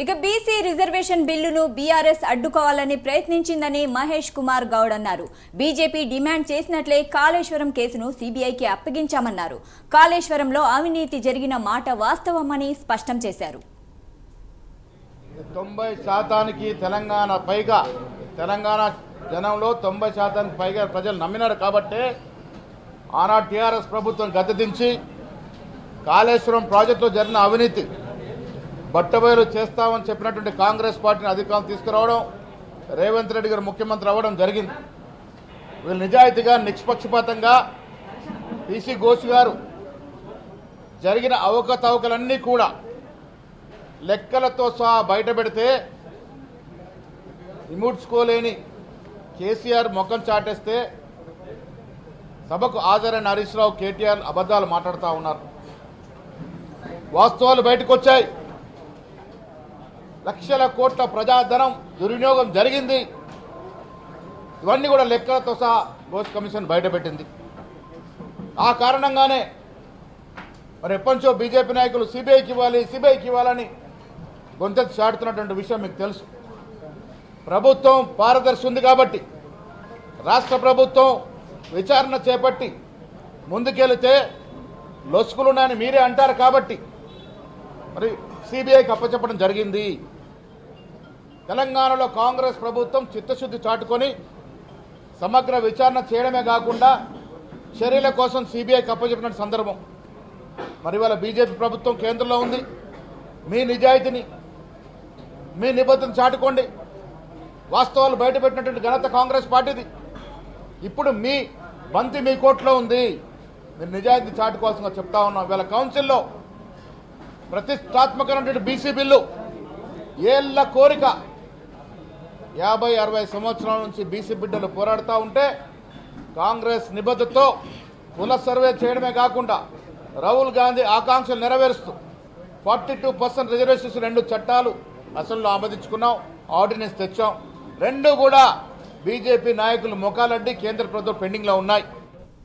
ఇక BC reservation బిల్లును BRS అడ్డుకోవాలని ప్రయత్నించిందని Mahesh Kumar Goud అన్నారు. బీజేపీ డిమాండ్ చేసినట్లే కాళేశ్వరం కేసును సీబీఐకి అప్పగించామన్నారు. కాళేశ్వరంలో అవినీతి జరిగిన మాట వాస్తవమని స్పష్టం చేశారు. 90% తెలంగాణ జనంలో 90% పైగా ప్రజలు నమ్మినారు కాబట్టి ఆనాడు టీఆర్ఎస్ ప్రభుత్వం గద్దెదించి కాళేశ్వరం ప్రాజెక్టులో జరిగిన అవినీతి బట్టబయలు చేస్తామని చెప్పినటువంటి కాంగ్రెస్ పార్టీని అధికారం తీసుకురావడం, రేవంత్ రెడ్డి గారు ముఖ్యమంత్రి అవ్వడం జరిగింది. వీళ్ళు నిజాయితీగా నిష్పక్షపాతంగా పీసీ ఘోష్ గారు జరిగిన అవకతవకలన్నీ కూడా లెక్కలతో సహా బయట పెడితే ఇముడ్చుకోలేని కేసీఆర్ ముఖం చాటేస్తే సభకు హాజరైన హరీష్ రావు, కేటీఆర్ అబద్ధాలు మాట్లాడుతూ ఉన్నారు. వాస్తవాలు బయటకు వచ్చాయి. లక్షల కోట్ల ప్రజాధనం దుర్వినియోగం జరిగింది. ఇవన్నీ కూడా లెక్కలతో సహా ఘోష్ కమిషన్ బయటపెట్టింది. ఆ కారణంగానే మరి ఎప్పటించో బీజేపీ నాయకులు సిబిఐకి ఇవ్వాలని గొంతెత్తి చాటుతున్నటువంటి విషయం మీకు తెలుసు. ప్రభుత్వం పారదర్శి ఉంది కాబట్టి, రాష్ట్ర ప్రభుత్వం విచారణ చేపట్టి ముందుకెళితే లొసుకులున్నాయని మీరే అంటారు కాబట్టి మరి సిబిఐకి అప్పచెప్పడం జరిగింది. తెలంగాణలో కాంగ్రెస్ ప్రభుత్వం చిత్తశుద్ధి చాటుకొని సమగ్ర విచారణ చేయడమే కాకుండా చర్యల కోసం సిబిఐకి అప్పచెప్పిన సందర్భం. మరి వాళ్ళ బీజేపీ ప్రభుత్వం కేంద్రంలో ఉంది. మీ నిజాయితీని, మీ నిబద్ధతను చాటుకోండి. వాస్తవాలు బయటపెట్టినటువంటి ఘనత కాంగ్రెస్ పార్టీది. ఇప్పుడు మీ బంతి మీ కోర్టులో ఉంది. మీరు నిజాయితీ చాటుకోవాల్సిందిగా చెప్తా ఉన్నాం. వీళ్ళ కౌన్సిల్లో ప్రతిష్టాత్మకమైనటువంటి బీసీ బిల్లు ఏళ్ల కోరిక, 50-60 సంవత్సరాల నుంచి బీసీ బిడ్డలు పోరాడుతూ ఉంటే కాంగ్రెస్ నిబద్ధతతో కుల సర్వే చేయడమే కాకుండా రాహుల్ గాంధీ ఆకాంక్షలు నెరవేరుస్తూ 42% రిజర్వేషన్స్ 2 చట్టాలు అసెంబ్లీలో ఆమోదించుకున్నాం, ఆర్డినెన్స్ తెచ్చాం. 2 కూడా బీజేపీ నాయకులు మొకాలడ్డి కేంద్ర ప్రభుత్వం పెండింగ్లో ఉన్నాయి.